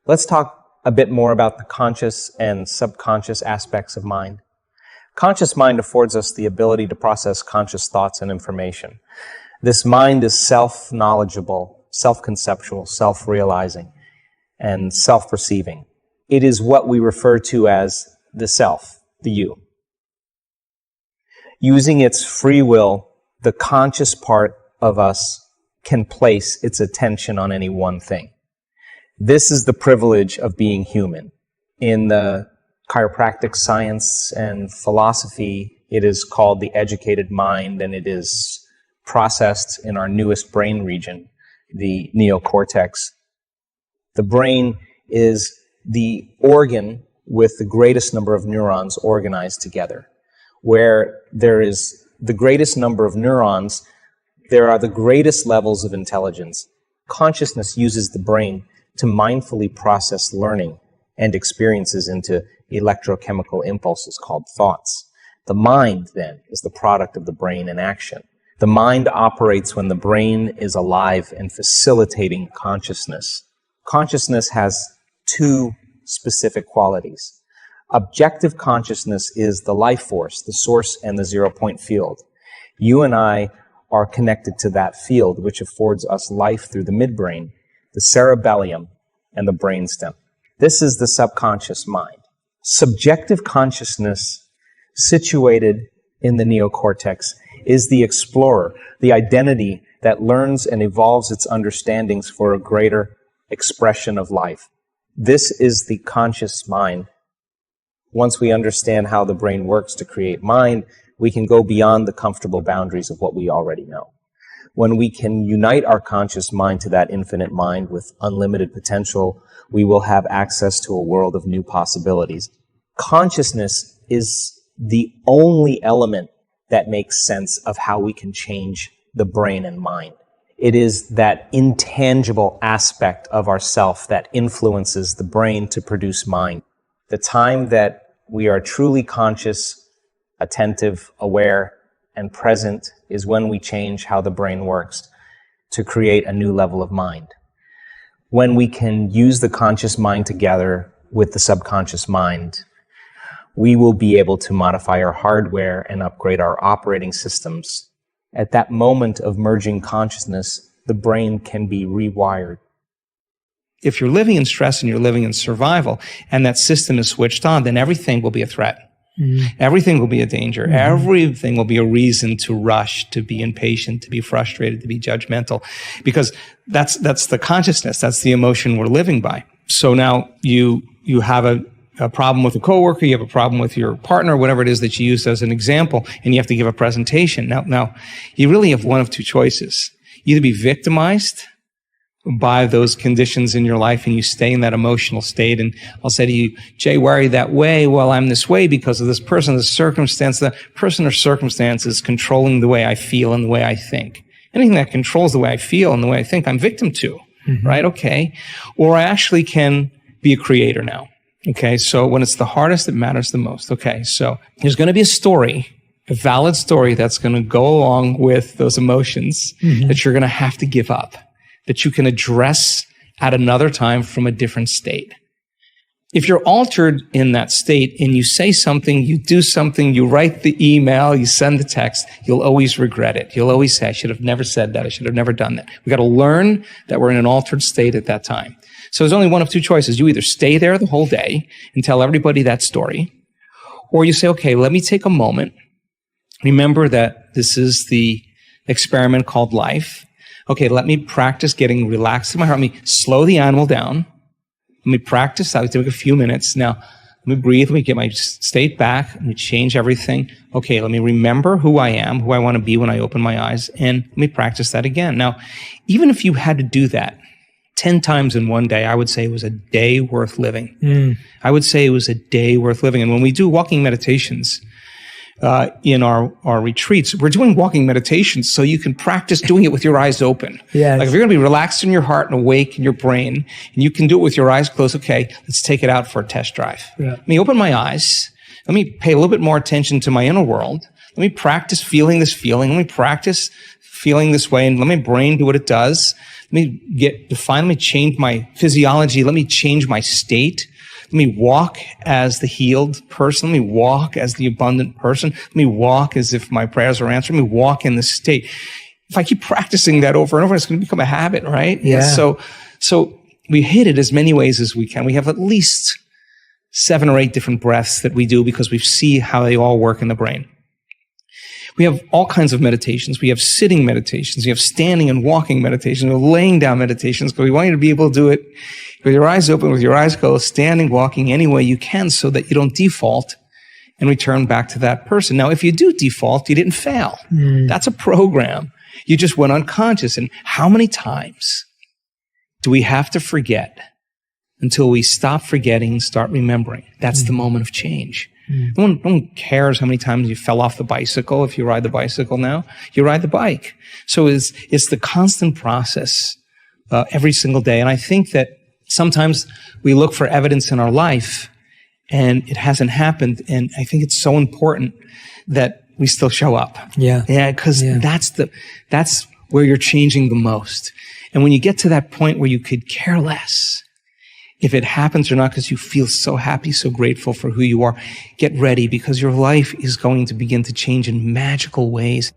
Let's talk a bit more about the conscious and subconscious aspects of mind. Conscious mind affords us the ability to process conscious thoughts and information. This mind is self-knowledgeable, self-conceptual, self-realizing, and self-perceiving. It is what we refer to as the self, the you. Using its free will, the conscious part of us can place its attention on any one thing. This is the privilege of being human. In the chiropractic science and philosophy, it is called the educated mind, and it is processed in our newest brain region, the neocortex. The brain is the organ with the greatest number of neurons organized together. Where there is the greatest number of neurons, there are the greatest levels of intelligence. Consciousness uses the brain to mindfully process learning and experiences into electrochemical impulses called thoughts. The mind, then, is the product of the brain in action. The mind operates when the brain is alive and facilitating consciousness. Consciousness has two specific qualities. Objective consciousness is the life force, the source and the zero-point field. You and I are connected to that field, which affords us life through the midbrain, the cerebellum, and the brainstem. This is the subconscious mind. Subjective consciousness, situated in the neocortex, is the explorer, the identity that learns and evolves its understandings for a greater expression of life. This is the conscious mind. Once we understand how the brain works to create mind, we can go beyond the comfortable boundaries of what we already know. When we can unite our conscious mind to that infinite mind with unlimited potential, we will have access to a world of new possibilities. Consciousness is the only element that makes sense of how we can change the brain and mind. It is that intangible aspect of ourself that influences the brain to produce mind. The time that we are truly conscious, attentive, aware, and present is when we change how the brain works to create a new level of mind. When we can use the conscious mind together with the subconscious mind, we will be able to modify our hardware and upgrade our operating systems. At that moment of merging consciousness, the brain can be rewired. If you're living in stress and you're living in survival and that system is switched on, then everything will be a threat. Everything will be a danger. Everything will be a reason to rush, to be impatient, to be frustrated, to be judgmental, because that's the consciousness. That's the emotion we're living by. So now you have a problem with a coworker, you have a problem with your partner, whatever it is that you use as an example, and you have to give a presentation. Now you really have one of two choices. Either be victimized by those conditions in your life and you stay in that emotional state, and I'll say to you, Jay, why are you that way? Well, I'm this way because of this person, this circumstance. The person or circumstance is controlling the way I feel and the way I think. Anything that controls the way I feel and the way I think, I'm victim to, right? Okay. Or I actually can be a creator now. Okay. So when it's the hardest, it matters the most. Okay. So there's going to be a story, a valid story that's going to go along with those emotions that you're going to have to give up, that you can address at another time from a different state. If you're altered in that state and you say something, you do something, you write the email, you send the text, you'll always regret it. You'll always say, I should have never said that. I should have never done that. We got to learn that we're in an altered state at that time. So there's only one of two choices. You either stay there the whole day and tell everybody that story, or you say, okay, let me take a moment. Remember that this is the experiment called life. Okay, let me practice getting relaxed in my heart. Let me slow the animal down. Let me practice. I'll take a few minutes. Now, let me breathe. Let me get my state back. Let me change everything. Okay, let me remember who I am, who I want to be when I open my eyes, and let me practice that again. Now, even if you had to do that 10 times in one day, I would say it was a day worth living. I would say it was a day worth living. And when we do walking meditations, in our retreats, we're doing walking meditations so you can practice doing it with your eyes open. Yes. Like if you're going to be relaxed in your heart and awake in your brain, and you can do it with your eyes closed, okay, let's take it out for a test drive. Yeah. Let me open my eyes. Let me pay a little bit more attention to my inner world. Let me practice feeling this feeling. Let me practice feeling this way and let my brain do what it does. Let me change my physiology. Let me change my state. Let me walk as the healed person. Let me walk as the abundant person. Let me walk as if my prayers are answered. Let me walk in this state. If I keep practicing that over and over, it's going to become a habit, right? Yeah. So we hit it as many ways as we can. We have at least 7 or 8 different breaths that we do because we see how they all work in the brain. We have all kinds of meditations. We have sitting meditations. We have standing and walking meditations. We have laying down meditations because we want you to be able to do it with your eyes open, with your eyes closed, standing, walking, any way you can so that you don't default and return back to that person. Now, if you do default, you didn't fail. That's a program. You just went unconscious. And how many times do we have to forget until we stop forgetting and start remembering? That's the moment of change. No one cares how many times you fell off the bicycle. If you ride the bicycle now, you ride the bike. So it's the constant process every single day. And I think that sometimes we look for evidence in our life and it hasn't happened. And I think it's so important that we still show up. Yeah. Yeah, because that's where you're changing the most. And when you get to that point where you could care less if it happens or not, because you feel so happy, so grateful for who you are, get ready because your life is going to begin to change in magical ways.